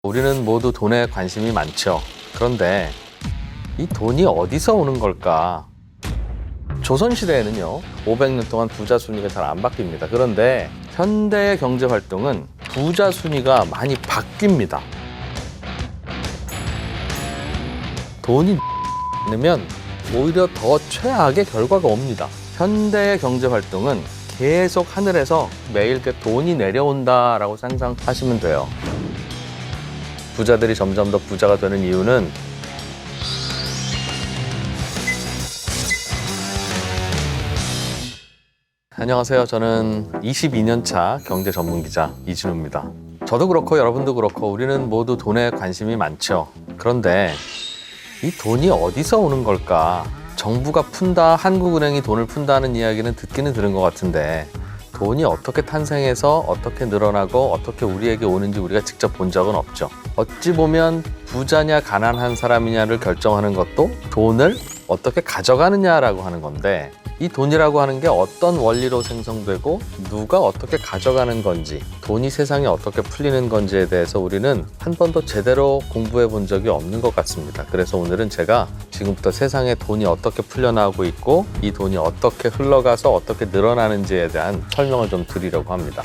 우리는 모두 돈에 관심이 많죠. 그런데 이 돈이 어디서 오는 걸까? 조선시대에는요, 500년 동안 부자 순위가 잘 안 바뀝니다. 그런데 현대의 경제 활동은 부자 순위가 많이 바뀝니다. 돈이 많으면 오히려 더 최악의 결과가 옵니다. 현대의 경제 활동은 계속 하늘에서 매일 돈이 내려온다라고 상상하시면 돼요. 부자들이 점점 더 부자가 되는 이유는 안녕하세요. 저는 22년 차 경제 전문 기자 이진우입니다. 저도 그렇고 여러분도 그렇고 우리는 모두 돈에 관심이 많죠. 그런데 이 돈이 어디서 오는 걸까? 정부가 푼다, 한국은행이 돈을 푼다는 이야기는 듣기는 들은 것 같은데 돈이 어떻게 탄생해서 어떻게 늘어나고 어떻게 우리에게 오는지 우리가 직접 본 적은 없죠. 어찌 보면 부자냐 가난한 사람이냐를 결정하는 것도 돈을 어떻게 가져가느냐라고 하는 건데 이 돈이라고 하는 게 어떤 원리로 생성되고 누가 어떻게 가져가는 건지 돈이 세상에 어떻게 풀리는 건지에 대해서 우리는 한 번도 제대로 공부해 본 적이 없는 것 같습니다. 그래서 오늘은 제가 지금부터 세상에 돈이 어떻게 풀려나오고 있고 이 돈이 어떻게 흘러가서 어떻게 늘어나는지에 대한 설명을 좀 드리려고 합니다.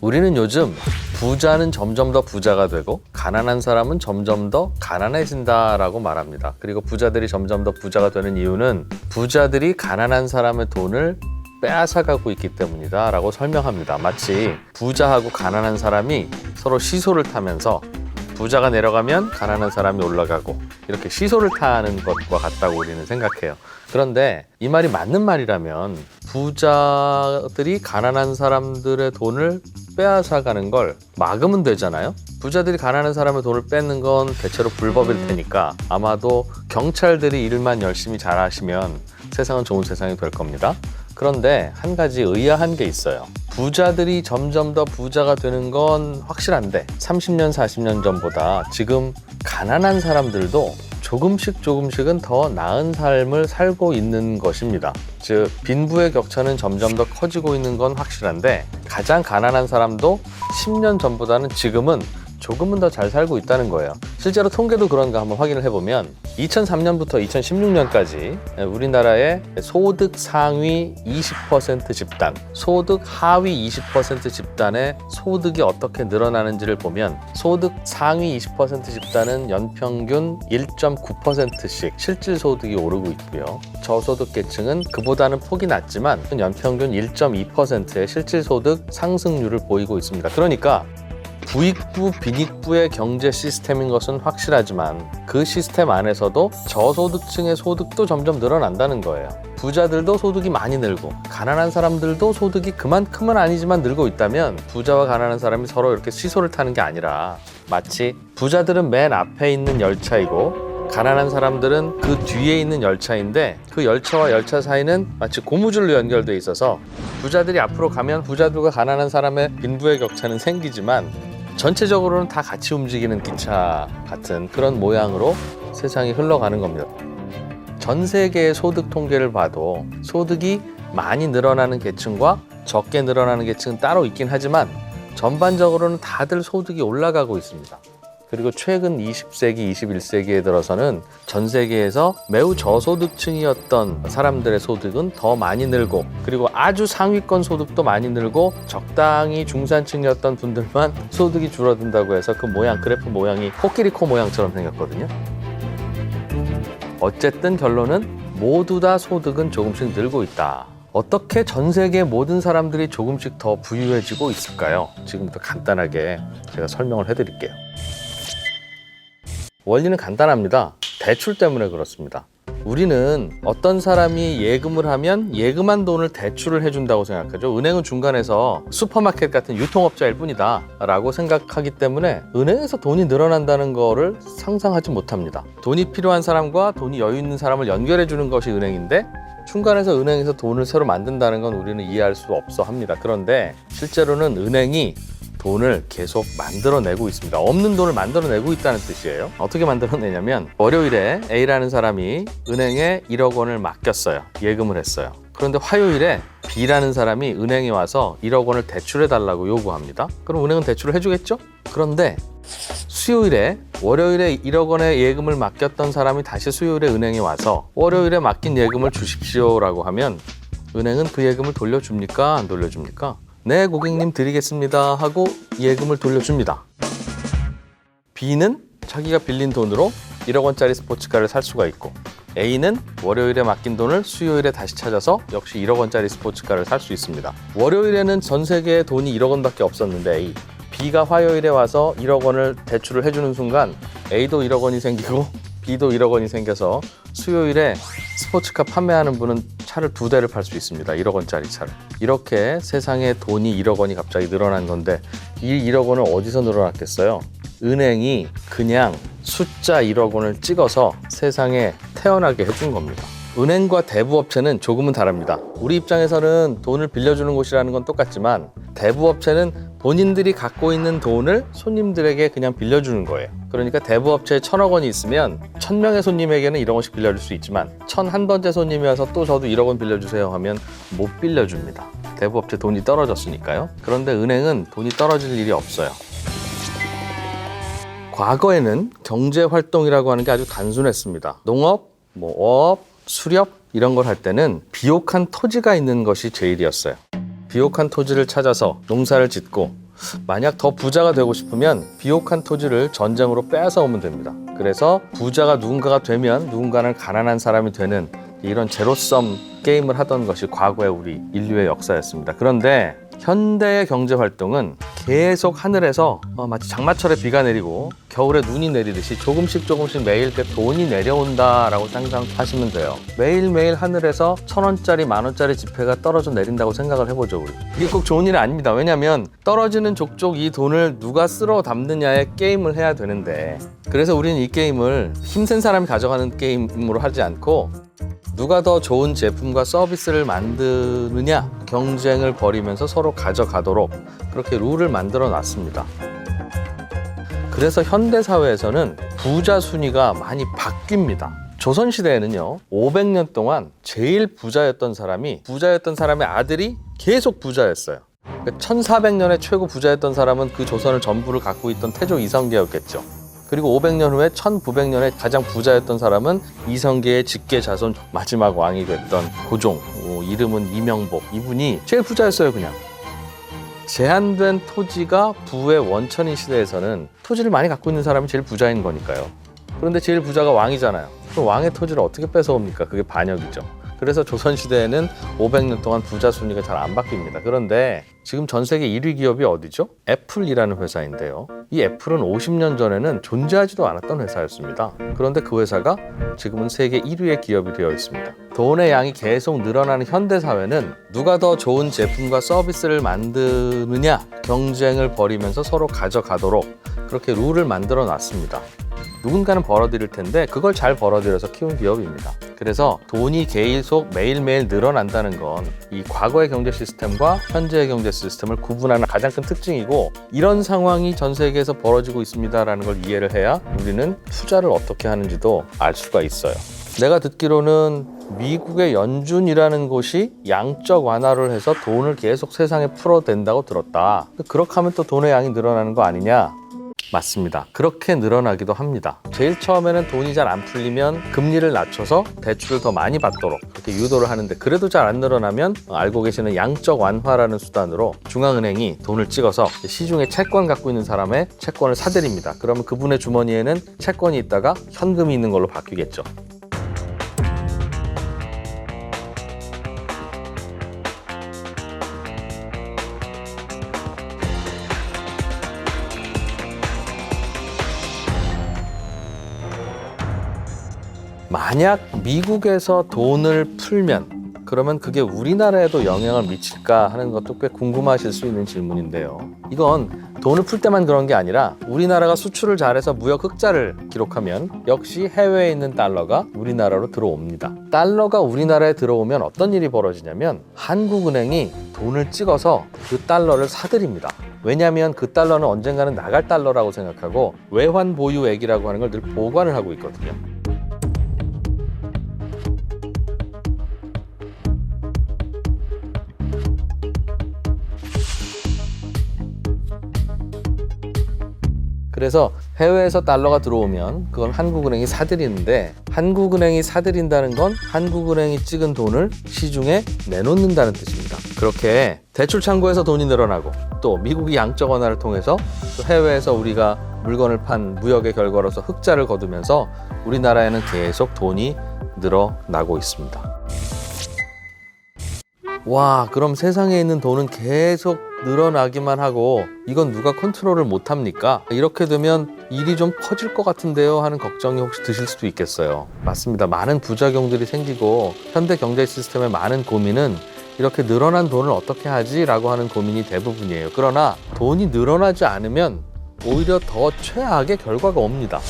우리는 요즘 부자는 점점 더 부자가 되고 가난한 사람은 점점 더 가난해진다라고 말합니다. 그리고 부자들이 점점 더 부자가 되는 이유는 부자들이 가난한 사람의 돈을 빼앗아가고 있기 때문이다 라고 설명합니다. 마치 부자하고 가난한 사람이 서로 시소를 타면서 부자가 내려가면 가난한 사람이 올라가고 이렇게 시소를 타는 것과 같다고 우리는 생각해요. 그런데 이 말이 맞는 말이라면 부자들이 가난한 사람들의 돈을 빼앗아가는 걸 막으면 되잖아요. 부자들이 가난한 사람의 돈을 뺏는 건 대체로 불법일 테니까 아마도 경찰들이 일만 열심히 잘하시면 세상은 좋은 세상이 될 겁니다. 그런데 한 가지 의아한 게 있어요. 부자들이 점점 더 부자가 되는 건 확실한데 30년, 40년 전보다 지금 가난한 사람들도 조금씩은 더 나은 삶을 살고 있는 것입니다. 즉 빈부의 격차는 점점 더 커지고 있는 건 확실한데 가장 가난한 사람도 10년 전보다는 지금은 조금은 더 잘 살고 있다는 거예요. 실제로 통계도 그런가 한번 확인을 해보면 2003년부터 2016년까지 우리나라의 소득 상위 20% 집단, 소득 하위 20% 집단의 소득이 어떻게 늘어나는지를 보면 소득 상위 20% 집단은 연평균 1.9%씩 실질 소득이 오르고 있고요. 저소득 계층은 그보다는 폭이 낮지만 연평균 1.2%의 실질 소득 상승률을 보이고 있습니다. 그러니까 부익부, 빈익부의 경제 시스템인 것은 확실하지만 그 시스템 안에서도 저소득층의 소득도 점점 늘어난다는 거예요. 부자들도 소득이 많이 늘고 가난한 사람들도 소득이 그만큼은 아니지만 늘고 있다면 부자와 가난한 사람이 서로 이렇게 시소를 타는 게 아니라 마치 부자들은 맨 앞에 있는 열차이고 가난한 사람들은 그 뒤에 있는 열차인데 그 열차와 열차 사이는 마치 고무줄로 연결돼 있어서 부자들이 앞으로 가면 부자들과 가난한 사람의 빈부의 격차는 생기지만 전체적으로는 다 같이 움직이는 기차 같은 그런 모양으로 세상이 흘러가는 겁니다. 전 세계의 소득 통계를 봐도 소득이 많이 늘어나는 계층과 적게 늘어나는 계층은 따로 있긴 하지만 전반적으로는 다들 소득이 올라가고 있습니다. 그리고 최근 20세기, 21세기에 들어서는 전 세계에서 매우 저소득층이었던 사람들의 소득은 더 많이 늘고 그리고 아주 상위권 소득도 많이 늘고 적당히 중산층이었던 분들만 소득이 줄어든다고 해서 그 모양, 그래프 모양이 코끼리 코 모양처럼 생겼거든요. 어쨌든 결론은 모두 다 소득은 조금씩 늘고 있다. 어떻게 전 세계 모든 사람들이 조금씩 더 부유해지고 있을까요? 지금부터 간단하게 제가 설명을 해드릴게요. 원리는 간단합니다. 대출 때문에 그렇습니다. 우리는 어떤 사람이 예금을 하면 예금한 돈을 대출을 해준다고 생각하죠. 은행은 중간에서 슈퍼마켓 같은 유통업자일 뿐이다 라고 생각하기 때문에 은행에서 돈이 늘어난다는 거를 상상하지 못합니다. 돈이 필요한 사람과 돈이 여유 있는 사람을 연결해 주는 것이 은행인데 중간에서 은행에서 돈을 새로 만든다는 건 우리는 이해할 수 없어 합니다. 그런데 실제로는 은행이 돈을 계속 만들어내고 있습니다. 없는 돈을 만들어내고 있다는 뜻이에요. 어떻게 만들어내냐면 월요일에 A라는 사람이 은행에 1억 원을 맡겼어요. 예금을 했어요. 그런데 화요일에 B라는 사람이 은행에 와서 1억 원을 대출해달라고 요구합니다. 그럼 은행은 대출을 해주겠죠? 그런데 수요일에 월요일에 1억 원의 예금을 맡겼던 사람이 다시 수요일에 은행에 와서 월요일에 맡긴 예금을 주십시오라고 하면 은행은 그 예금을 돌려줍니까? 안 돌려줍니까? 네, 고객님 드리겠습니다 하고 예금을 돌려줍니다. B는 자기가 빌린 돈으로 1억 원짜리 스포츠카를 살 수가 있고 A는 월요일에 맡긴 돈을 수요일에 다시 찾아서 역시 1억 원짜리 스포츠카를 살 수 있습니다. 월요일에는 전 세계에 돈이 1억 원밖에 없었는데 A, B가 화요일에 와서 1억 원을 대출을 해주는 순간 A도 1억 원이 생기고 B도 1억 원이 생겨서 수요일에 스포츠카 판매하는 분은 차를 2대를 팔 수 있습니다. 1억 원짜리 차를. 이렇게 세상에 돈이 1억 원이 갑자기 늘어난 건데 이 1억 원은 어디서 늘어났겠어요? 은행이 그냥 숫자 1억 원을 찍어서 세상에 태어나게 해준 겁니다. 은행과 대부업체는 조금은 다릅니다. 우리 입장에서는 돈을 빌려주는 곳이라는 건 똑같지만 대부업체는 본인들이 갖고 있는 돈을 손님들에게 그냥 빌려주는 거예요. 그러니까 대부업체에 1,000억 원이 있으면 1,000명의 손님에게는 1억 원씩 빌려줄 수 있지만 1,001번째 손님이 와서 또 저도 1억 원 빌려주세요 하면 못 빌려줍니다. 대부업체 돈이 떨어졌으니까요. 그런데 은행은 돈이 떨어질 일이 없어요. 과거에는 경제활동이라고 하는 게 아주 단순했습니다. 농업, 어업, 수렵 이런 걸 할 때는 비옥한 토지가 있는 것이 제일이었어요. 비옥한 토지를 찾아서 농사를 짓고 만약 더 부자가 되고 싶으면 비옥한 토지를 전쟁으로 빼앗아오면 됩니다. 그래서 부자가 누군가가 되면 누군가는 가난한 사람이 되는 이런 제로섬 게임을 하던 것이 과거의 우리 인류의 역사였습니다. 그런데 현대의 경제활동은 계속 하늘에서 마치 장마철에 비가 내리고 겨울에 눈이 내리듯이 조금씩 매일 그 돈이 내려온다라고 상상하시면 돼요. 매일매일 하늘에서 1,000원짜리, 10,000원짜리 지폐가 떨어져 내린다고 생각을 해보죠. 우리. 이게 꼭 좋은 일은 아닙니다. 왜냐하면 떨어지는 족족 이 돈을 누가 쓸어 담느냐의 게임을 해야 되는데 그래서 우리는 이 게임을 힘센 사람이 가져가는 게임으로 하지 않고 누가 더 좋은 제품과 서비스를 만드느냐 경쟁을 벌이면서 서로 가져가도록 그렇게 룰을 만들어 놨습니다. 그래서 현대사회에서는 부자 순위가 많이 바뀝니다. 조선시대에는요 500년 동안 제일 부자였던 사람의 아들이 계속 부자였어요. 1400년에 최고 부자였던 사람은 그 조선을 전부를 갖고 있던 태조 이성계였겠죠. 그리고 500년 후에 1900년에 가장 부자였던 사람은 이성계의 직계 자손 마지막 왕이 됐던 고종, 이름은 이명복. 이분이 제일 부자였어요. 그냥 제한된 토지가 부의 원천인 시대에서는 토지를 많이 갖고 있는 사람이 제일 부자인 거니까요. 그런데 제일 부자가 왕이잖아요. 그럼 왕의 토지를 어떻게 뺏어옵니까? 그게 반역이죠. 그래서 조선시대에는 500년 동안 부자 순위가 잘 안 바뀝니다. 그런데 지금 전 세계 1위 기업이 어디죠? 애플이라는 회사인데요. 이 애플은 50년 전에는 존재하지도 않았던 회사였습니다. 그런데 그 회사가 지금은 세계 1위의 기업이 되어 있습니다. 돈의 양이 계속 늘어나는 현대사회는 누가 더 좋은 제품과 서비스를 만드느냐 경쟁을 벌이면서 서로 가져가도록 그렇게 룰을 만들어 놨습니다. 누군가는 벌어들일 텐데 그걸 잘 벌어들여서 키운 기업입니다. 그래서 돈이 계속 매일매일 늘어난다는 건 이 과거의 경제 시스템과 현재의 경제 시스템을 구분하는 가장 큰 특징이고 이런 상황이 전 세계에서 벌어지고 있습니다라는 걸 이해를 해야 우리는 투자를 어떻게 하는지도 알 수가 있어요. 내가 듣기로는 미국의 연준이라는 곳이 양적 완화를 해서 돈을 계속 세상에 풀어댄다고 들었다. 그렇게 하면 또 돈의 양이 늘어나는 거 아니냐? 맞습니다. 그렇게 늘어나기도 합니다. 제일 처음에는 돈이 잘 안 풀리면 금리를 낮춰서 대출을 더 많이 받도록 그렇게 유도를 하는데 그래도 잘 안 늘어나면 알고 계시는 양적 완화라는 수단으로 중앙은행이 돈을 찍어서 시중에 채권 갖고 있는 사람의 채권을 사들입니다. 그러면 그분의 주머니에는 채권이 있다가 현금이 있는 걸로 바뀌겠죠. 만약 미국에서 돈을 풀면 그러면 그게 우리나라에도 영향을 미칠까 하는 것도 꽤 궁금하실 수 있는 질문인데요. 이건 돈을 풀 때만 그런 게 아니라 우리나라가 수출을 잘해서 무역 흑자를 기록하면 역시 해외에 있는 달러가 우리나라로 들어옵니다. 달러가 우리나라에 들어오면 어떤 일이 벌어지냐면 한국은행이 돈을 찍어서 그 달러를 사들입니다. 왜냐하면 그 달러는 언젠가는 나갈 달러라고 생각하고 외환 보유액이라고 하는 걸 늘 보관을 하고 있거든요. 그래서 해외에서 달러가 들어오면 그건 한국은행이 사들이는데, 한국은행이 사들인다는 건 한국은행이 찍은 돈을 시중에 내놓는다는 뜻입니다. 그렇게 대출 창구에서 돈이 늘어나고 또 미국이 양적 완화를 통해서 또 해외에서 우리가 물건을 판 무역의 결과로서 흑자를 거두면서 우리나라에는 계속 돈이 늘어나고 있습니다. 와, 그럼 세상에 있는 돈은 계속 늘어나기만 하고 이건 누가 컨트롤을 못합니까? 이렇게 되면 일이 좀 커질 것 같은데요 하는 걱정이 혹시 드실 수도 있겠어요. 맞습니다. 많은 부작용들이 생기고 현대 경제 시스템의 많은 고민은 이렇게 늘어난 돈을 어떻게 하지? 라고 하는 고민이 대부분이에요. 그러나 돈이 늘어나지 않으면 오히려 더 최악의 결과가 옵니다.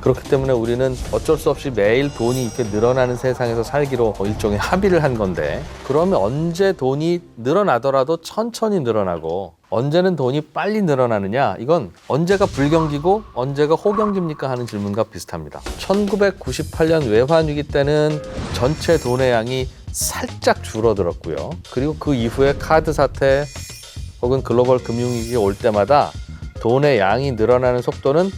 그렇기 때문에 우리는 어쩔 수 없이 매일 돈이 이렇게 늘어나는 세상에서 살기로 일종의 합의를 한 건데, 그러면 언제 돈이 늘어나더라도 천천히 늘어나고 언제는 돈이 빨리 늘어나느냐, 이건 언제가 불경기고 언제가 호경기입니까 하는 질문과 비슷합니다. 1998년 외환위기 때는 전체 돈의 양이 살짝 줄어들었고요. 그리고 그 이후에 카드 사태 혹은 글로벌 금융위기가 올 때마다 돈의 양이 늘어나는 속도는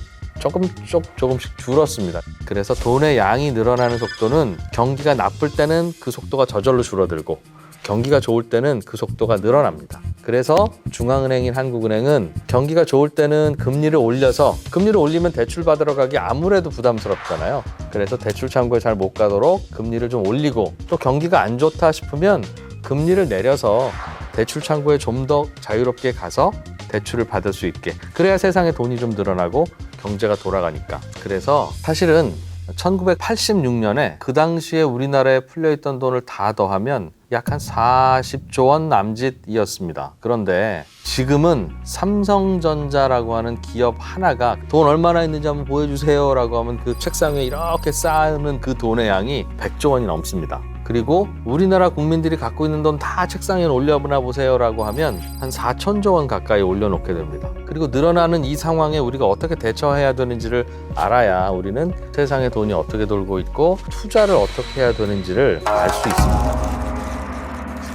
조금씩 줄었습니다. 그래서 돈의 양이 늘어나는 속도는 경기가 나쁠 때는 그 속도가 저절로 줄어들고 경기가 좋을 때는 그 속도가 늘어납니다. 그래서 중앙은행인 한국은행은 경기가 좋을 때는 금리를 올려서, 금리를 올리면 대출 받으러 가기 아무래도 부담스럽잖아요. 그래서 대출 창구에 잘 못 가도록 금리를 좀 올리고, 또 경기가 안 좋다 싶으면 금리를 내려서 대출 창구에 좀 더 자유롭게 가서 대출을 받을 수 있게, 그래야 세상에 돈이 좀 늘어나고 경제가 돌아가니까. 그래서 사실은 1986년에 그 당시에 우리나라에 풀려있던 돈을 다 더하면 약 한 40조 원 남짓이었습니다. 그런데 지금은 삼성전자라고 하는 기업 하나가 돈 얼마나 있는지 한번 보여주세요 라고 하면 그 책상 위에 이렇게 쌓는 그 돈의 양이 100조 원이 넘습니다. 그리고 우리나라 국민들이 갖고 있는 돈 다 책상에 올려보나 보세요 라고 하면 한 4천조 원 가까이 올려놓게 됩니다. 그리고 늘어나는 이 상황에 우리가 어떻게 대처해야 되는지를 알아야 우리는 세상에 돈이 어떻게 돌고 있고 투자를 어떻게 해야 되는지를 알 수 있습니다.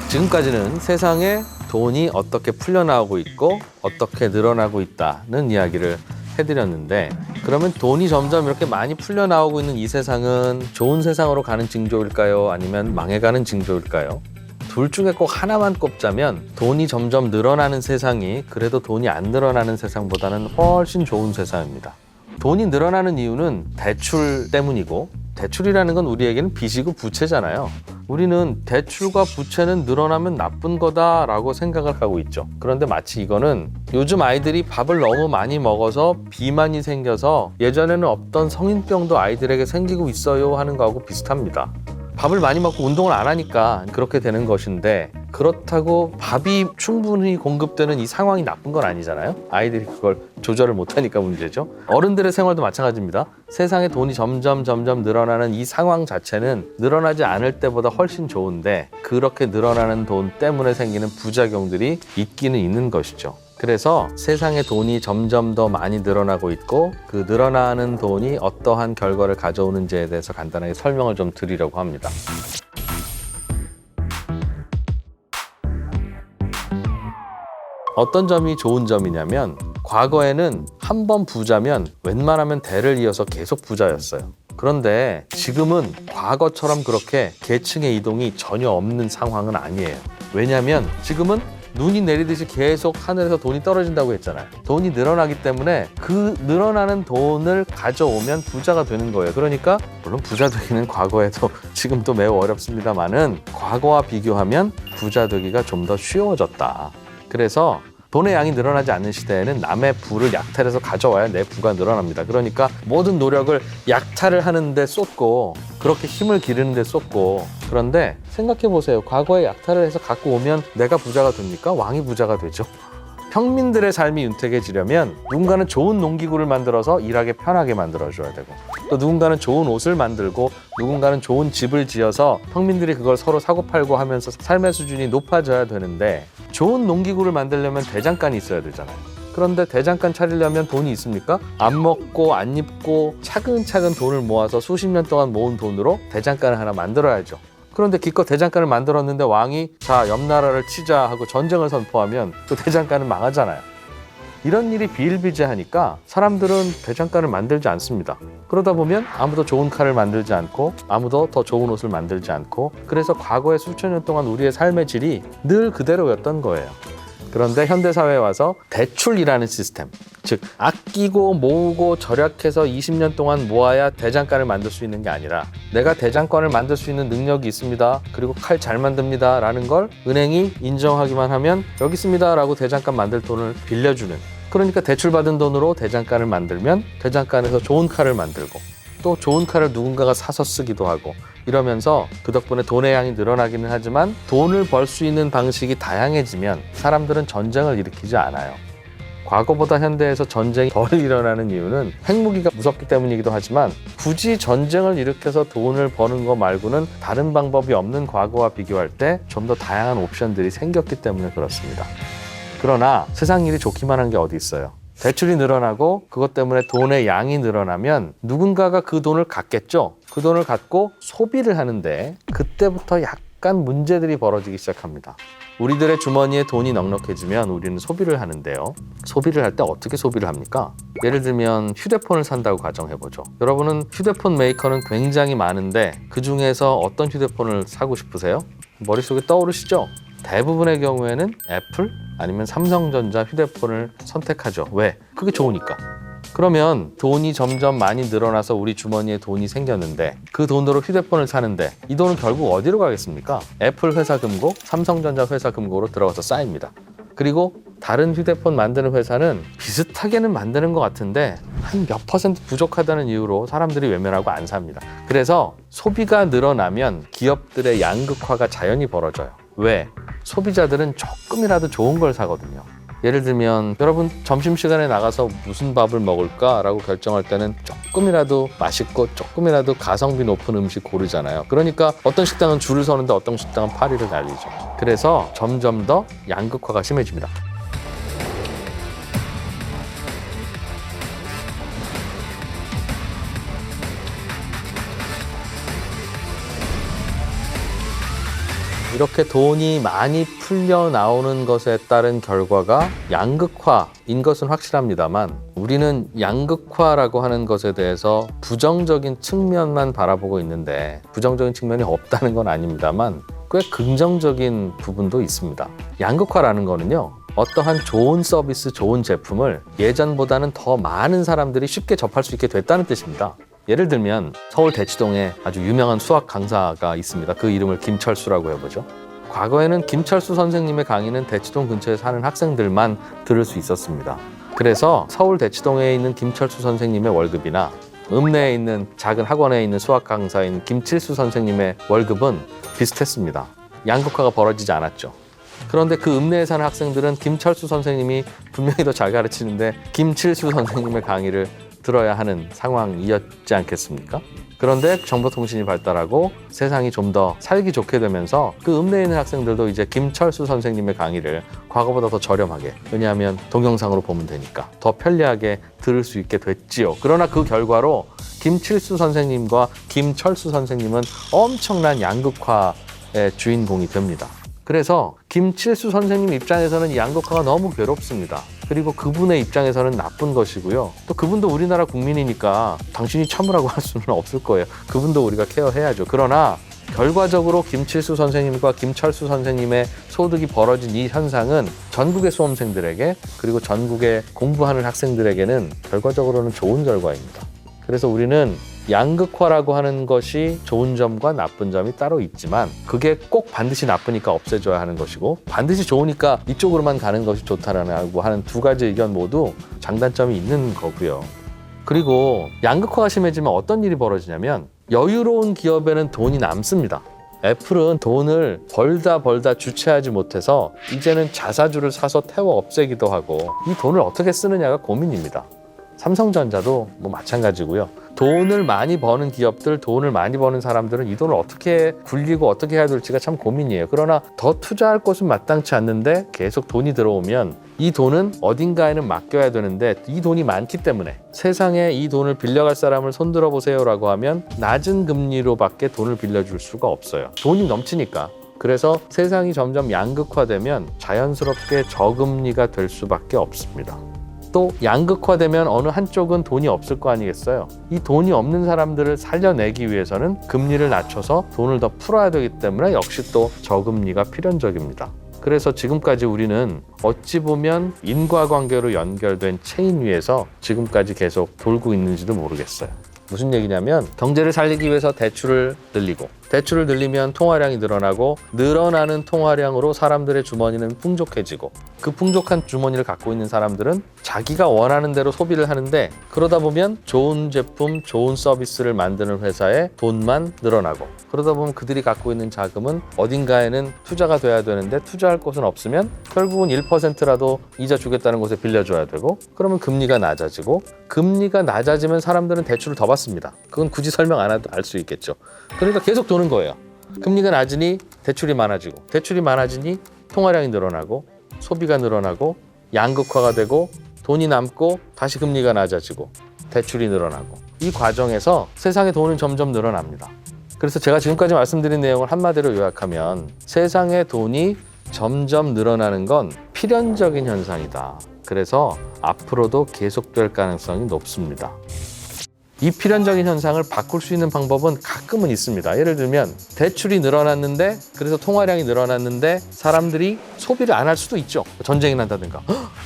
지금까지는 세상에 돈이 어떻게 풀려나오고 있고 어떻게 늘어나고 있다는 이야기를 해드렸는데, 그러면 돈이 점점 이렇게 많이 풀려나오고 있는 이 세상은 좋은 세상으로 가는 징조일까요? 아니면 망해가는 징조일까요? 둘 중에 꼭 하나만 꼽자면 돈이 점점 늘어나는 세상이 그래도 돈이 안 늘어나는 세상보다는 훨씬 좋은 세상입니다. 돈이 늘어나는 이유는 대출 때문이고, 대출이라는 건 우리에게는 빚이고 부채잖아요. 우리는 대출과 부채는 늘어나면 나쁜 거다라고 생각을 하고 있죠. 그런데 마치 이거는 요즘 아이들이 밥을 너무 많이 먹어서 비만이 생겨서 예전에는 없던 성인병도 아이들에게 생기고 있어요 하는 거하고 비슷합니다. 밥을 많이 먹고 운동을 안 하니까 그렇게 되는 것인데, 그렇다고 밥이 충분히 공급되는 이 상황이 나쁜 건 아니잖아요. 아이들이 그걸 조절을 못하니까 문제죠. 어른들의 생활도 마찬가지입니다. 세상에 돈이 점점 늘어나는 이 상황 자체는 늘어나지 않을 때보다 훨씬 좋은데, 그렇게 늘어나는 돈 때문에 생기는 부작용들이 있기는 있는 것이죠. 그래서 세상에 돈이 점점 더 많이 늘어나고 있고, 그 늘어나는 돈이 어떠한 결과를 가져오는지에 대해서 간단하게 설명을 좀 드리려고 합니다. 어떤 점이 좋은 점이냐면, 과거에는 한 번 부자면 웬만하면 대를 이어서 계속 부자였어요. 그런데 지금은 과거처럼 그렇게 계층의 이동이 전혀 없는 상황은 아니에요. 왜냐하면 지금은 눈이 내리듯이 계속 하늘에서 돈이 떨어진다고 했잖아요. 돈이 늘어나기 때문에 그 늘어나는 돈을 가져오면 부자가 되는 거예요. 그러니까 물론 부자 되기는 과거에도 지금도 매우 어렵습니다만은 과거와 비교하면 부자 되기가 좀 더 쉬워졌다. 그래서 돈의 양이 늘어나지 않는 시대에는 남의 부를 약탈해서 가져와야 내 부가 늘어납니다. 그러니까 모든 노력을 약탈을 하는 데 쏟고 그렇게 힘을 기르는 데 쏟고 그런데 생각해 보세요. 과거에 약탈을 해서 갖고 오면 내가 부자가 됩니까? 왕이 부자가 되죠. 평민들의 삶이 윤택해지려면 누군가는 좋은 농기구를 만들어서 일하기 편하게 만들어줘야 되고 또 누군가는 좋은 옷을 만들고 누군가는 좋은 집을 지어서 평민들이 그걸 서로 사고팔고 하면서 삶의 수준이 높아져야 되는데 좋은 농기구를 만들려면 대장간이 있어야 되잖아요. 그런데 대장간 차리려면 돈이 있습니까? 안 먹고 안 입고 차근차근 돈을 모아서 수십 년 동안 모은 돈으로 대장간을 하나 만들어야죠. 그런데 기껏 대장간을 만들었는데 왕이 자, 옆 나라를 치자 하고 전쟁을 선포하면 또 대장간은 망하잖아요. 이런 일이 비일비재하니까 사람들은 대장간을 만들지 않습니다. 그러다 보면 아무도 좋은 칼을 만들지 않고 아무도 더 좋은 옷을 만들지 않고 그래서 과거에 수천 년 동안 우리의 삶의 질이 늘 그대로였던 거예요. 그런데 현대사회에 와서 대출이라는 시스템, 즉 아끼고 모으고 절약해서 20년 동안 모아야 대장간을 만들 수 있는 게 아니라 내가 대장간을 만들 수 있는 능력이 있습니다. 그리고 칼 잘 만듭니다. 라는 걸 은행이 인정하기만 하면 여기 있습니다. 라고 대장간 만들 돈을 빌려주는 그러니까 대출받은 돈으로 대장간을 만들면 대장간에서 좋은 칼을 만들고 또 좋은 칼을 누군가가 사서 쓰기도 하고 이러면서 그 덕분에 돈의 양이 늘어나기는 하지만 돈을 벌 수 있는 방식이 다양해지면 사람들은 전쟁을 일으키지 않아요. 과거보다 현대에서 전쟁이 덜 일어나는 이유는 핵무기가 무섭기 때문이기도 하지만 굳이 전쟁을 일으켜서 돈을 버는 거 말고는 다른 방법이 없는 과거와 비교할 때 좀 더 다양한 옵션들이 생겼기 때문에 그렇습니다. 그러나 세상 일이 좋기만 한 게 어디 있어요. 대출이 늘어나고 그것 때문에 돈의 양이 늘어나면 누군가가 그 돈을 갖겠죠. 그 돈을 갖고 소비를 하는데 그때부터 약간 문제들이 벌어지기 시작합니다. 우리들의 주머니에 돈이 넉넉해지면 우리는 소비를 하는데요. 소비를 할 때 어떻게 소비를 합니까? 예를 들면 휴대폰을 산다고 가정해보죠. 여러분은 휴대폰 메이커는 굉장히 많은데 그중에서 어떤 휴대폰을 사고 싶으세요? 머릿속에 떠오르시죠? 대부분의 경우에는 애플 아니면 삼성전자 휴대폰을 선택하죠. 왜? 그게 좋으니까. 그러면 돈이 점점 많이 늘어나서 우리 주머니에 돈이 생겼는데 그 돈으로 휴대폰을 사는데 이 돈은 결국 어디로 가겠습니까? 애플 회사 금고, 삼성전자 회사 금고로 들어가서 쌓입니다. 그리고 다른 휴대폰 만드는 회사는 비슷하게는 만드는 것 같은데 한 몇 퍼센트 부족하다는 이유로 사람들이 외면하고 안 삽니다. 그래서 소비가 늘어나면 기업들의 양극화가 자연히 벌어져요. 왜? 소비자들은 조금이라도 좋은 걸 사거든요. 예를 들면 여러분 점심시간에 나가서 무슨 밥을 먹을까? 라고 결정할 때는 조금이라도 맛있고 조금이라도 가성비 높은 음식 고르잖아요. 그러니까 어떤 식당은 줄을 서는데 어떤 식당은 파리를 날리죠. 그래서 점점 더 양극화가 심해집니다. 이렇게 돈이 많이 풀려 나오는 것에 따른 결과가 양극화인 것은 확실합니다만 우리는 양극화라고 하는 것에 대해서 부정적인 측면만 바라보고 있는데 부정적인 측면이 없다는 건 아닙니다만 꽤 긍정적인 부분도 있습니다. 양극화라는 거는요. 어떠한 좋은 서비스, 좋은 제품을 예전보다는 더 많은 사람들이 쉽게 접할 수 있게 됐다는 뜻입니다. 예를 들면 서울 대치동에 아주 유명한 수학 강사가 있습니다. 그 이름을 김철수라고 해보죠. 과거에는 김철수 선생님의 강의는 대치동 근처에 사는 학생들만 들을 수 있었습니다. 그래서 서울 대치동에 있는 김철수 선생님의 월급이나 읍내에 있는 작은 학원에 있는 수학 강사인 김칠수 선생님의 월급은 비슷했습니다. 양극화가 벌어지지 않았죠. 그런데 그 읍내에 사는 학생들은 김철수 선생님이 분명히 더 잘 가르치는데 김칠수 선생님의 강의를 들어야 하는 상황이었지 않겠습니까? 그런데 정보통신이 발달하고 세상이 좀 더 살기 좋게 되면서 그 읍내에 있는 학생들도 이제 김철수 선생님의 강의를 과거보다 더 저렴하게, 왜냐하면 동영상으로 보면 되니까 더 편리하게 들을 수 있게 됐지요. 그러나 그 결과로 김칠수 선생님과 김철수 선생님은 엄청난 양극화의 주인공이 됩니다. 그래서 김칠수 선생님 입장에서는 이 양극화가 너무 괴롭습니다. 그리고 그분의 입장에서는 나쁜 것이고요. 또 그분도 우리나라 국민이니까 당신이 참으라고 할 수는 없을 거예요. 그분도 우리가 케어해야죠. 그러나 결과적으로 김칠수 선생님과 김철수 선생님의 소득이 벌어진 이 현상은 전국의 수험생들에게 그리고 전국의 공부하는 학생들에게는 결과적으로는 좋은 결과입니다. 그래서 우리는 양극화라고 하는 것이 좋은 점과 나쁜 점이 따로 있지만 그게 꼭 반드시 나쁘니까 없애줘야 하는 것이고 반드시 좋으니까 이쪽으로만 가는 것이 좋다라고 하는 두 가지 의견 모두 장단점이 있는 거고요. 그리고 양극화가 심해지면 어떤 일이 벌어지냐면 여유로운 기업에는 돈이 남습니다. 애플은 돈을 벌다 주체하지 못해서 이제는 자사주를 사서 태워 없애기도 하고 이 돈을 어떻게 쓰느냐가 고민입니다. 삼성전자도 뭐 마찬가지고요. 돈을 많이 버는 기업들, 돈을 많이 버는 사람들은 이 돈을 어떻게 굴리고 어떻게 해야 될지가 참 고민이에요. 그러나 더 투자할 곳은 마땅치 않는데 계속 돈이 들어오면 이 돈은 어딘가에는 맡겨야 되는데 이 돈이 많기 때문에 세상에 이 돈을 빌려갈 사람을 손들어 보세요라고 하면 낮은 금리로밖에 돈을 빌려줄 수가 없어요. 돈이 넘치니까. 그래서 세상이 점점 양극화되면 자연스럽게 저금리가 될 수밖에 없습니다. 또 양극화되면 어느 한쪽은 돈이 없을 거 아니겠어요? 이 돈이 없는 사람들을 살려내기 위해서는 금리를 낮춰서 돈을 더 풀어야 되기 때문에 역시 또 저금리가 필연적입니다. 그래서 지금까지 우리는 어찌 보면 인과관계로 연결된 체인 위에서 지금까지 계속 돌고 있는지도 모르겠어요. 무슨 얘기냐면 경제를 살리기 위해서 대출을 늘리고 대출을 늘리면 통화량이 늘어나고 늘어나는 통화량으로 사람들의 주머니는 풍족해지고 그 풍족한 주머니를 갖고 있는 사람들은 자기가 원하는 대로 소비를 하는데 그러다 보면 좋은 제품, 좋은 서비스를 만드는 회사에 돈만 늘어나고 그러다 보면 그들이 갖고 있는 자금은 어딘가에는 투자가 돼야 되는데 투자할 곳은 없으면 결국은 1%라도 이자 주겠다는 곳에 빌려줘야 되고 그러면 금리가 낮아지고 금리가 낮아지면 사람들은 대출을 더 받습니다. 그건 굳이 설명 안 해도 알 수 있겠죠. 그러니까 계속 도는 거예요. 금리가 낮으니 대출이 많아지고 대출이 많아지니 통화량이 늘어나고 소비가 늘어나고 양극화가 되고 돈이 남고 다시 금리가 낮아지고 대출이 늘어나고 이 과정에서 세상의 돈은 점점 늘어납니다. 그래서 제가 지금까지 말씀드린 내용을 한마디로 요약하면 세상의 돈이 점점 늘어나는 건 필연적인 현상이다. 그래서 앞으로도 계속될 가능성이 높습니다. 이 필연적인 현상을 바꿀 수 있는 방법은 가끔은 있습니다. 예를 들면 대출이 늘어났는데 그래서 통화량이 늘어났는데 사람들이 소비를 안 할 수도 있죠. 전쟁이 난다든가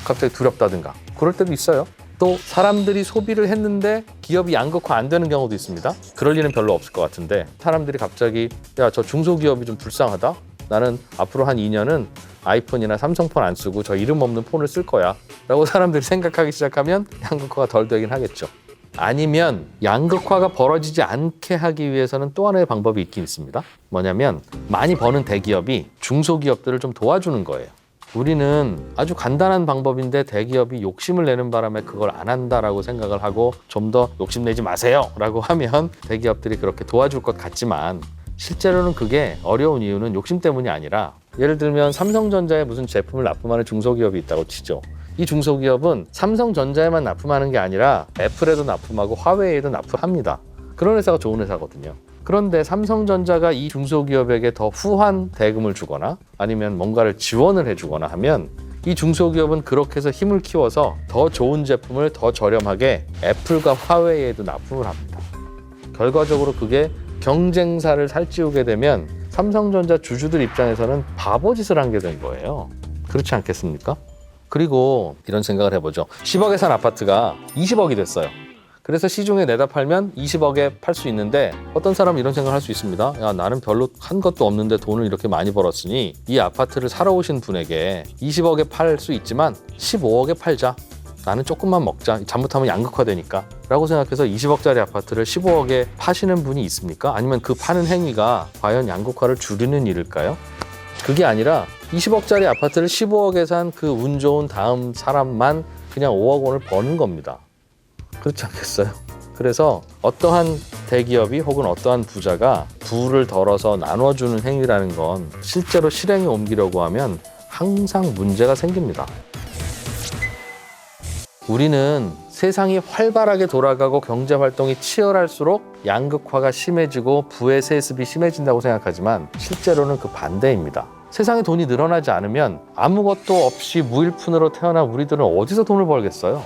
갑자기 두렵다든가 그럴 때도 있어요. 또 사람들이 소비를 했는데 기업이 양극화 안 되는 경우도 있습니다. 그럴 리는 별로 없을 것 같은데 사람들이 갑자기 야, 저 중소기업이 좀 불쌍하다. 나는 앞으로 한 2년은 아이폰이나 삼성폰 안 쓰고 저 이름 없는 폰을 쓸 거야 라고 사람들이 생각하기 시작하면 양극화가 덜 되긴 하겠죠. 아니면 양극화가 벌어지지 않게 하기 위해서는 또 하나의 방법이 있긴 있습니다. 뭐냐면 많이 버는 대기업이 중소기업들을 좀 도와주는 거예요. 우리는 아주 간단한 방법인데 대기업이 욕심을 내는 바람에 그걸 안 한다라고 생각을 하고 좀 더 욕심내지 마세요 라고 하면 대기업들이 그렇게 도와줄 것 같지만 실제로는 그게 어려운 이유는 욕심 때문이 아니라 예를 들면 삼성전자에 무슨 제품을 납품하는 중소기업이 있다고 치죠. 이 중소기업은 삼성전자에만 납품하는 게 아니라 애플에도 납품하고 화웨이에도 납품합니다. 그런 회사가 좋은 회사거든요. 그런데 삼성전자가 이 중소기업에게 더 후한 대금을 주거나 아니면 뭔가를 지원을 해주거나 하면 이 중소기업은 그렇게 해서 힘을 키워서 더 좋은 제품을 더 저렴하게 애플과 화웨이에도 납품을 합니다. 결과적으로 그게 경쟁사를 살찌우게 되면 삼성전자 주주들 입장에서는 바보짓을 한 게 된 거예요. 그렇지 않겠습니까? 그리고 이런 생각을 해보죠. 10억에 산 아파트가 20억이 됐어요. 그래서 시중에 내다 팔면 20억에 팔 수 있는데 어떤 사람은 이런 생각을 할 수 있습니다. 야, 나는 별로 한 것도 없는데 돈을 이렇게 많이 벌었으니 이 아파트를 사러 오신 분에게 20억에 팔 수 있지만 15억에 팔자. 나는 조금만 먹자. 잘못하면 양극화되니까 라고 생각해서 20억짜리 아파트를 15억에 파시는 분이 있습니까? 아니면 그 파는 행위가 과연 양극화를 줄이는 일일까요? 그게 아니라 20억짜리 아파트를 15억에 산 그 운 좋은 다음 사람만 그냥 5억 원을 버는 겁니다. 그렇지 않겠어요? 그래서 어떠한 대기업이 혹은 어떠한 부자가 부를 덜어서 나눠주는 행위라는 건 실제로 실행에 옮기려고 하면 항상 문제가 생깁니다. 우리는 세상이 활발하게 돌아가고 경제활동이 치열할수록 양극화가 심해지고 부의 세습이 심해진다고 생각하지만 실제로는 그 반대입니다. 세상에 돈이 늘어나지 않으면 아무것도 없이 무일푼으로 태어난 우리들은 어디서 돈을 벌겠어요?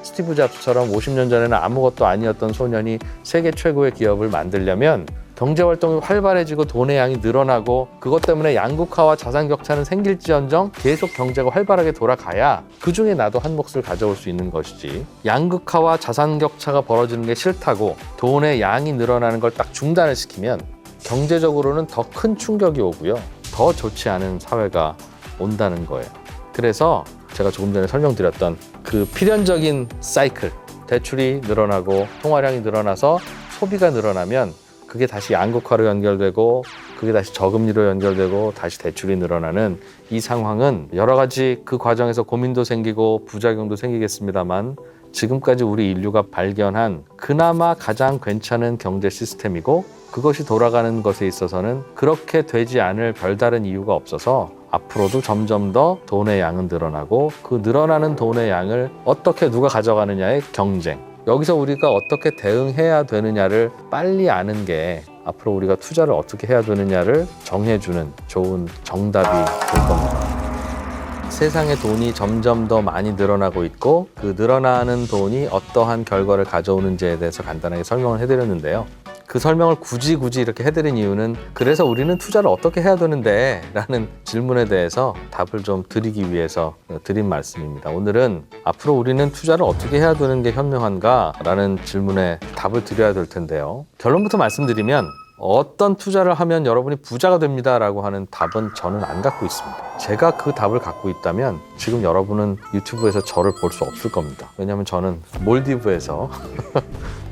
스티브 잡스처럼 50년 전에는 아무것도 아니었던 소년이 세계 최고의 기업을 만들려면 경제활동이 활발해지고 돈의 양이 늘어나고 그것 때문에 양극화와 자산 격차는 생길지언정 계속 경제가 활발하게 돌아가야 그중에 나도 한 몫을 가져올 수 있는 것이지, 양극화와 자산 격차가 벌어지는 게 싫다고 돈의 양이 늘어나는 걸 딱 중단을 시키면 경제적으로는 더 큰 충격이 오고요, 더 좋지 않은 사회가 온다는 거예요. 그래서 제가 조금 전에 설명드렸던 그 필연적인 사이클, 대출이 늘어나고 통화량이 늘어나서 소비가 늘어나면 그게 다시 양극화로 연결되고 그게 다시 저금리로 연결되고 다시 대출이 늘어나는 이 상황은 여러 가지 그 과정에서 고민도 생기고 부작용도 생기겠습니다만, 지금까지 우리 인류가 발견한 그나마 가장 괜찮은 경제 시스템이고, 그것이 돌아가는 것에 있어서는 그렇게 되지 않을 별다른 이유가 없어서 앞으로도 점점 더 돈의 양은 늘어나고, 그 늘어나는 돈의 양을 어떻게 누가 가져가느냐의 경쟁, 여기서 우리가 어떻게 대응해야 되느냐를 빨리 아는 게 앞으로 우리가 투자를 어떻게 해야 되느냐를 정해주는 좋은 정답이 될 겁니다. 세상에 돈이 점점 더 많이 늘어나고 있고, 그 늘어나는 돈이 어떠한 결과를 가져오는지에 대해서 간단하게 설명을 해드렸는데요. 그 설명을 굳이 이렇게 해드린 이유는, 그래서 우리는 투자를 어떻게 해야 되는데? 라는 질문에 대해서 답을 좀 드리기 위해서 드린 말씀입니다. 오늘은 앞으로 우리는 투자를 어떻게 해야 되는 게 현명한가? 라는 질문에 답을 드려야 될 텐데요. 결론부터 말씀드리면, 어떤 투자를 하면 여러분이 부자가 됩니다 라고 하는 답은 저는 안 갖고 있습니다. 제가 그 답을 갖고 있다면 지금 여러분은 유튜브에서 저를 볼 수 없을 겁니다. 왜냐하면 저는 몰디브에서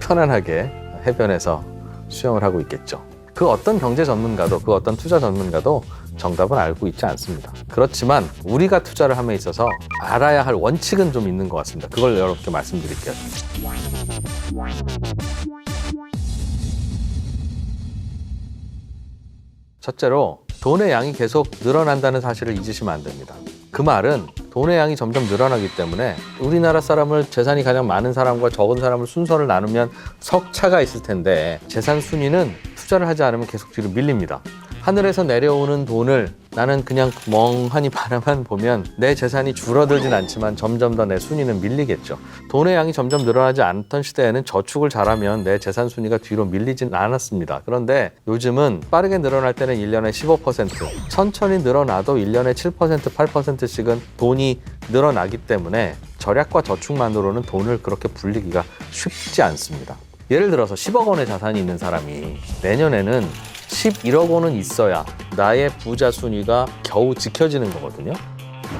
편안하게 해변에서 수영을 하고 있겠죠. 그 어떤 경제 전문가도, 그 어떤 투자 전문가도 정답은 알고 있지 않습니다. 그렇지만 우리가 투자를 함에 있어서 알아야 할 원칙은 좀 있는 것 같습니다. 그걸 여러분께 말씀드릴게요. 첫째로, 돈의 양이 계속 늘어난다는 사실을 잊으시면 안 됩니다. 그 말은 돈의 양이 점점 늘어나기 때문에 우리나라 사람을, 재산이 가장 많은 사람과 적은 사람을 순서를 나누면 석차가 있을 텐데, 재산 순위는 투자를 하지 않으면 계속 뒤로 밀립니다. 하늘에서 내려오는 돈을 나는 그냥 멍하니 바라만 보면 내 재산이 줄어들진 않지만 점점 더 내 순위는 밀리겠죠. 돈의 양이 점점 늘어나지 않던 시대에는 저축을 잘하면 내 재산 순위가 뒤로 밀리진 않았습니다. 그런데 요즘은 빠르게 늘어날 때는 1년에 15%, 천천히 늘어나도 1년에 7%, 8%씩은 돈이 늘어나기 때문에 절약과 저축만으로는 돈을 그렇게 불리기가 쉽지 않습니다. 예를 들어서 10억 원의 자산이 있는 사람이 내년에는 11억 원은 있어야 나의 부자 순위가 겨우 지켜지는 거거든요.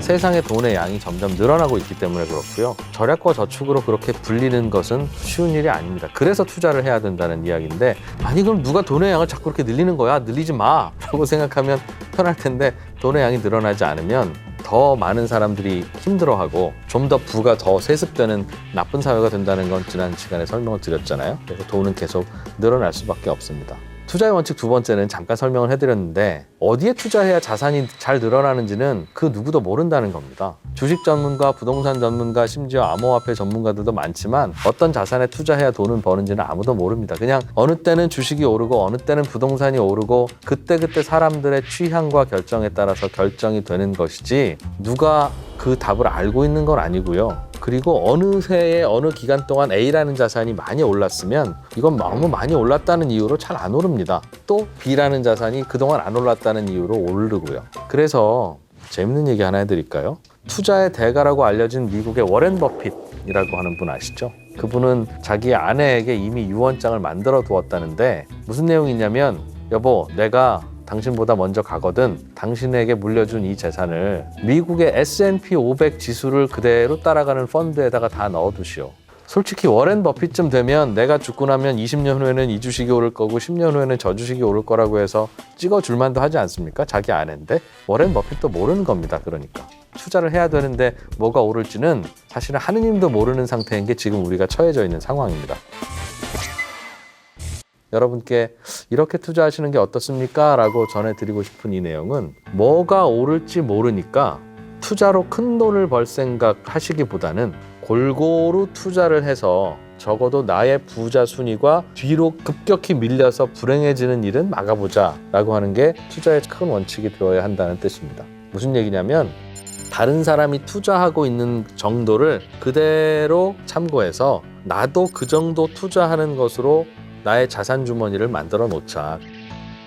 세상의 돈의 양이 점점 늘어나고 있기 때문에 그렇고요. 절약과 저축으로 그렇게 불리는 것은 쉬운 일이 아닙니다. 그래서 투자를 해야 된다는 이야기인데, 아니 그럼 누가 돈의 양을 자꾸 그렇게 늘리는 거야? 늘리지 마! 라고 생각하면 편할 텐데, 돈의 양이 늘어나지 않으면 더 많은 사람들이 힘들어하고 좀 더 부가 더 세습되는 나쁜 사회가 된다는 건 지난 시간에 설명을 드렸잖아요. 그래서 돈은 계속 늘어날 수밖에 없습니다. 투자의 원칙 두 번째는 잠깐 설명을 해드렸는데, 어디에 투자해야 자산이 잘 늘어나는지는 그 누구도 모른다는 겁니다. 주식 전문가, 부동산 전문가, 심지어 암호화폐 전문가들도 많지만 어떤 자산에 투자해야 돈을 버는지는 아무도 모릅니다. 그냥 어느 때는 주식이 오르고 어느 때는 부동산이 오르고 그때그때 사람들의 취향과 결정에 따라서 결정이 되는 것이지, 누가 그 답을 알고 있는 건 아니고요. 그리고 어느 해에 어느 기간 동안 A라는 자산이 많이 올랐으면 이건 너무 많이 올랐다는 이유로 잘 안 오릅니다. 또 B라는 자산이 그동안 안 올랐다는 이유로 오르고요. 그래서 재밌는 얘기 하나 해드릴까요? 투자의 대가라고 알려진 미국의 워렌 버핏이라고 하는 분 아시죠? 그분은 자기 아내에게 이미 유언장을 만들어 두었다는데, 무슨 내용이냐면, 여보, 내가 당신보다 먼저 가거든. 당신에게 물려준 이 재산을 미국의 S&P 500 지수를 그대로 따라가는 펀드에다가 다 넣어두시오. 솔직히 워렌 버핏쯤 되면 내가 죽고 나면 20년 후에는 이 주식이 오를 거고 10년 후에는 저 주식이 오를 거라고 해서 찍어줄 만도 하지 않습니까? 자기 아내인데. 워렌 버핏도 모르는 겁니다. 그러니까 투자를 해야 되는데 뭐가 오를지는 사실은 하느님도 모르는 상태인 게 지금 우리가 처해져 있는 상황입니다. 여러분께 이렇게 투자하시는 게 어떻습니까? 라고 전해드리고 싶은 이 내용은, 뭐가 오를지 모르니까 투자로 큰 돈을 벌 생각 하시기보다는 골고루 투자를 해서 적어도 나의 부자 순위가 뒤로 급격히 밀려서 불행해지는 일은 막아보자 라고 하는 게 투자의 큰 원칙이 되어야 한다는 뜻입니다. 무슨 얘기냐면, 다른 사람이 투자하고 있는 정도를 그대로 참고해서 나도 그 정도 투자하는 것으로 나의 자산 주머니를 만들어 놓자.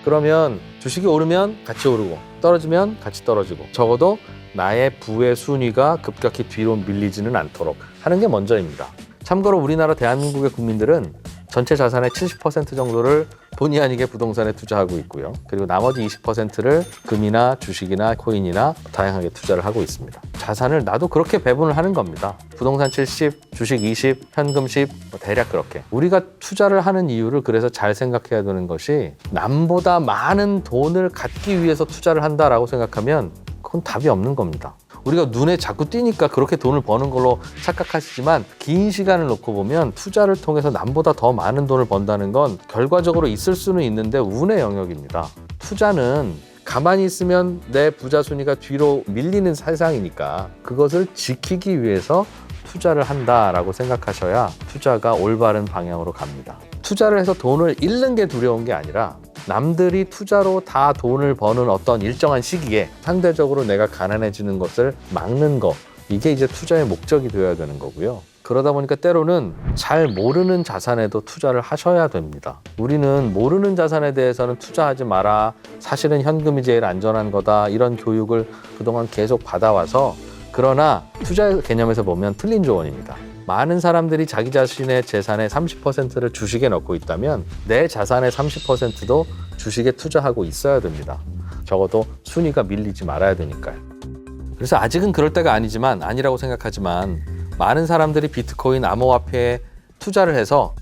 그러면 주식이 오르면 같이 오르고 떨어지면 같이 떨어지고 적어도 나의 부의 순위가 급격히 뒤로 밀리지는 않도록 하는 게 먼저입니다. 참고로 우리나라 대한민국의 국민들은 전체 자산의 70% 정도를 본의 아니게 부동산에 투자하고 있고요. 그리고 나머지 20%를 금이나 주식이나 코인이나 다양하게 투자를 하고 있습니다. 자산을 나도 그렇게 배분을 하는 겁니다. 부동산 70, 주식 20, 현금 10, 대략 그렇게. 우리가 투자를 하는 이유를 그래서 잘 생각해야 되는 것이 남보다 많은 돈을 갖기 위해서 투자를 한다라고 생각하면 그건 답이 없는 겁니다. 우리가 눈에 자꾸 띄니까 그렇게 돈을 버는 걸로 착각하시지만 긴 시간을 놓고 보면 투자를 통해서 남보다 더 많은 돈을 번다는 건 결과적으로 있을 수는 있는데 운의 영역입니다. 투자는 가만히 있으면 내 부자 순위가 뒤로 밀리는 세상이니까 그것을 지키기 위해서 투자를 한다라고 생각하셔야 투자가 올바른 방향으로 갑니다. 투자를 해서 돈을 잃는 게 두려운 게 아니라 남들이 투자로 다 돈을 버는 어떤 일정한 시기에 상대적으로 내가 가난해지는 것을 막는 거, 이게 이제 투자의 목적이 되어야 되는 거고요. 그러다 보니까 때로는 잘 모르는 자산에도 투자를 하셔야 됩니다. 우리는 모르는 자산에 대해서는 투자하지 마라, 사실은 현금이 제일 안전한 거다, 이런 교육을 그동안 계속 받아와서, 그러나 투자 개념에서 보면 틀린 조언입니다. 많은 사람들이 자기 자신의 재산의 30%를 주식에 넣고 있다면 내 자산의 30%도 주식에 투자하고 있어야 됩니다. 적어도 순위가 밀리지 말아야 되니까요. 그래서 아직은 그럴 때가 아니라고 생각하지만 많은 사람들이 비트코인, 암호화폐에 투자를 해서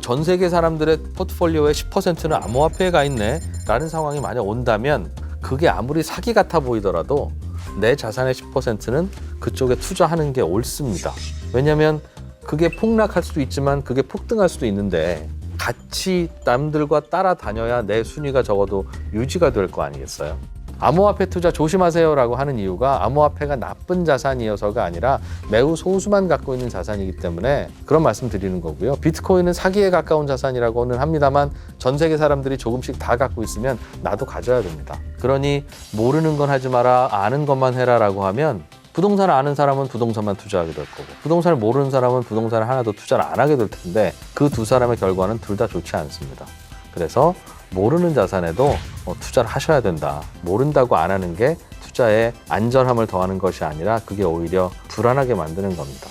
전 세계 사람들의 포트폴리오의 10%는 암호화폐에 가 있네 라는 상황이 만약 온다면 그게 아무리 사기 같아 보이더라도 내 자산의 10%는 그쪽에 투자하는 게 옳습니다. 왜냐하면 그게 폭락할 수도 있지만 그게 폭등할 수도 있는데 같이 남들과 따라다녀야 내 순위가 적어도 유지가 될 거 아니겠어요? 암호화폐 투자 조심하세요라고 하는 이유가 암호화폐가 나쁜 자산이어서가 아니라 매우 소수만 갖고 있는 자산이기 때문에 그런 말씀 드리는 거고요. 비트코인은 사기에 가까운 자산이라고는 합니다만 전 세계 사람들이 조금씩 다 갖고 있으면 나도 가져야 됩니다. 그러니 모르는 건 하지 마라, 아는 것만 해라라고 하면 부동산을 아는 사람은 부동산만 투자하게 될 거고 부동산을 모르는 사람은 부동산을 하나도 투자를 안 하게 될 텐데 그 두 사람의 결과는 둘 다 좋지 않습니다. 그래서 모르는 자산에도 투자를 하셔야 된다. 모른다고 안 하는 게 투자에 안전함을 더하는 것이 아니라 그게 오히려 불안하게 만드는 겁니다.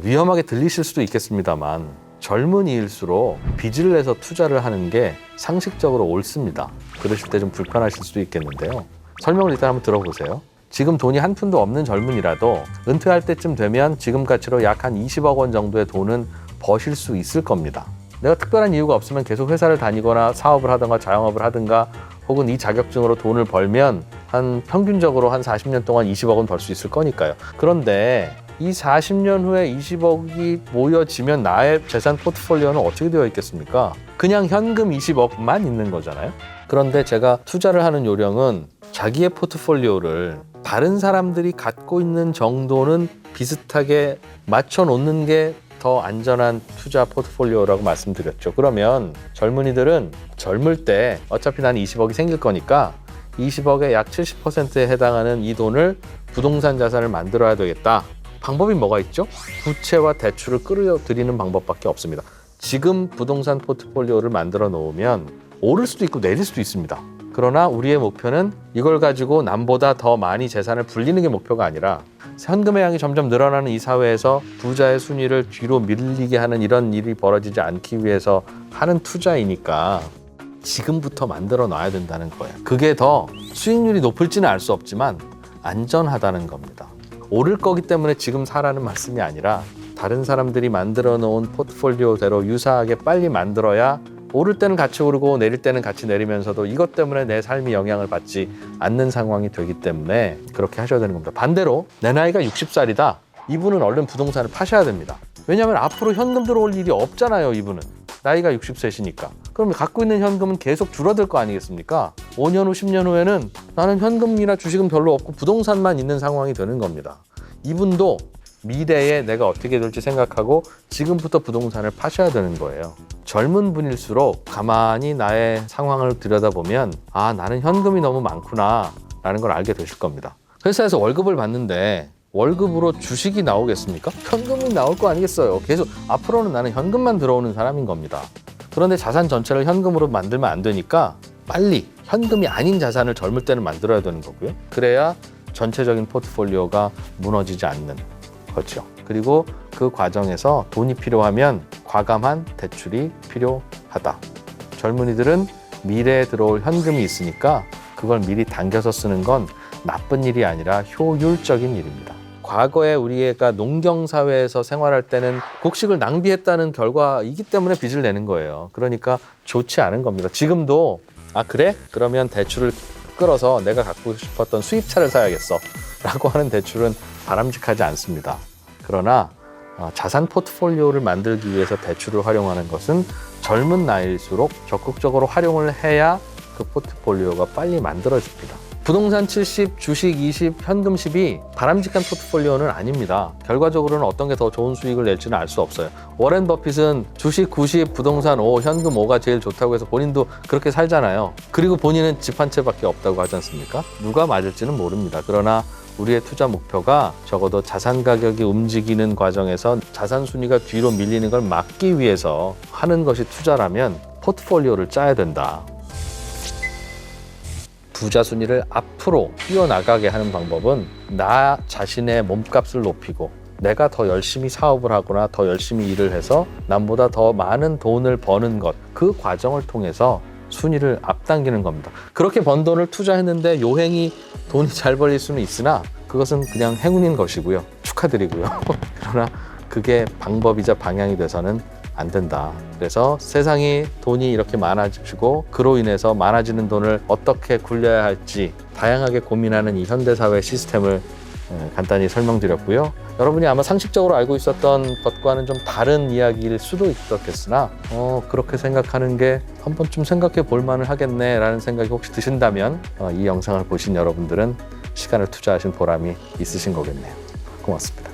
위험하게 들리실 수도 있겠습니다만 젊은이일수록 빚을 내서 투자를 하는 게 상식적으로 옳습니다. 그러실 때 좀 불편하실 수도 있겠는데요. 설명을 일단 한번 들어보세요. 지금 돈이 한 푼도 없는 젊은이라도 은퇴할 때쯤 되면 지금 가치로 약 한 20억 원 정도의 돈은 버실 수 있을 겁니다. 내가 특별한 이유가 없으면 계속 회사를 다니거나 사업을 하든가 자영업을 하든가 혹은 이 자격증으로 돈을 벌면 한 평균적으로 한 40년 동안 20억은 벌 수 있을 거니까요. 그런데 이 40년 후에 20억이 모여지면 나의 재산 포트폴리오는 어떻게 되어 있겠습니까? 그냥 현금 20억만 있는 거잖아요. 그런데 제가 투자를 하는 요령은 자기의 포트폴리오를 다른 사람들이 갖고 있는 정도는 비슷하게 맞춰 놓는 게 더 안전한 투자 포트폴리오라고 말씀드렸죠. 그러면 젊은이들은 젊을 때 어차피 난 20억이 생길 거니까 20억의 약 70%에 해당하는 이 돈을 부동산 자산을 만들어야 되겠다. 방법이 뭐가 있죠? 부채와 대출을 끌어들이는 방법밖에 없습니다. 지금 부동산 포트폴리오를 만들어 놓으면 오를 수도 있고 내릴 수도 있습니다. 그러나 우리의 목표는 이걸 가지고 남보다 더 많이 재산을 불리는 게 목표가 아니라 현금의 양이 점점 늘어나는 이 사회에서 부자의 순위를 뒤로 밀리게 하는 이런 일이 벌어지지 않기 위해서 하는 투자이니까 지금부터 만들어 놔야 된다는 거예요. 그게 더 수익률이 높을지는 알 수 없지만 안전하다는 겁니다. 오를 거기 때문에 지금 사라는 말씀이 아니라 다른 사람들이 만들어 놓은 포트폴리오대로 유사하게 빨리 만들어야 오를 때는 같이 오르고 내릴 때는 같이 내리면서도 이것 때문에 내 삶이 영향을 받지 않는 상황이 되기 때문에 그렇게 하셔야 되는 겁니다. 반대로 내 나이가 60살이다. 이분은 얼른 부동산을 파셔야 됩니다. 왜냐하면 앞으로 현금 들어올 일이 없잖아요. 이분은 나이가 60세시니까. 그럼 갖고 있는 현금은 계속 줄어들 거 아니겠습니까? 5년 후, 10년 후에는 나는 현금이나 주식은 별로 없고 부동산만 있는 상황이 되는 겁니다. 이분도 미래에 내가 어떻게 될지 생각하고 지금부터 부동산을 파셔야 되는 거예요. 젊은 분일수록 가만히 나의 상황을 들여다보면 나는 현금이 너무 많구나 라는 걸 알게 되실 겁니다. 회사에서 월급을 받는데 월급으로 주식이 나오겠습니까? 현금이 나올 거 아니겠어요. 계속 앞으로는 나는 현금만 들어오는 사람인 겁니다. 그런데 자산 전체를 현금으로 만들면 안 되니까 빨리 현금이 아닌 자산을 젊을 때는 만들어야 되는 거고요. 그래야 전체적인 포트폴리오가 무너지지 않는 거죠. 그리고 그 과정에서 돈이 필요하면 과감한 대출이 필요하다. 젊은이들은 미래에 들어올 현금이 있으니까 그걸 미리 당겨서 쓰는 건 나쁜 일이 아니라 효율적인 일입니다. 과거에 우리가 농경사회에서 생활할 때는 곡식을 낭비했다는 결과이기 때문에 빚을 내는 거예요. 그러니까 좋지 않은 겁니다. 지금도 그래? 그러면 대출을 끌어서 내가 갖고 싶었던 수입차를 사야겠어 라고 하는 대출은 바람직하지 않습니다. 그러나 자산 포트폴리오를 만들기 위해서 대출을 활용하는 것은 젊은 나이일수록 적극적으로 활용을 해야 그 포트폴리오가 빨리 만들어집니다. 부동산 70, 주식 20, 현금 10이 바람직한 포트폴리오는 아닙니다. 결과적으로는 어떤 게 더 좋은 수익을 낼지는 알 수 없어요. 워렌 버핏은 주식 90, 부동산 5, 현금 5가 제일 좋다고 해서 본인도 그렇게 살잖아요. 그리고 본인은 집 한 채밖에 없다고 하지 않습니까? 누가 맞을지는 모릅니다. 그러나 우리의 투자 목표가 적어도 자산 가격이 움직이는 과정에서 자산 순위가 뒤로 밀리는 걸 막기 위해서 하는 것이 투자라면 포트폴리오를 짜야 된다. 부자 순위를 앞으로 뛰어나가게 하는 방법은 나 자신의 몸값을 높이고 내가 더 열심히 사업을 하거나 더 열심히 일을 해서 남보다 더 많은 돈을 버는 것, 그 과정을 통해서 순위를 앞당기는 겁니다. 그렇게 번 돈을 투자했는데 요행이 돈이 잘 벌릴 수는 있으나 그것은 그냥 행운인 것이고요. 축하드리고요. 그러나 그게 방법이자 방향이 돼서는 안 된다. 그래서 세상이 돈이 이렇게 많아지고 그로 인해서 많아지는 돈을 어떻게 굴려야 할지 다양하게 고민하는 이 현대사회 시스템을 간단히 설명드렸고요. 여러분이 아마 상식적으로 알고 있었던 것과는 좀 다른 이야기일 수도 있었겠으나 그렇게 생각하는 게 한 번쯤 생각해 볼 만을 하겠네 라는 생각이 혹시 드신다면 이 영상을 보신 여러분들은 시간을 투자하신 보람이 있으신 거겠네요. 고맙습니다.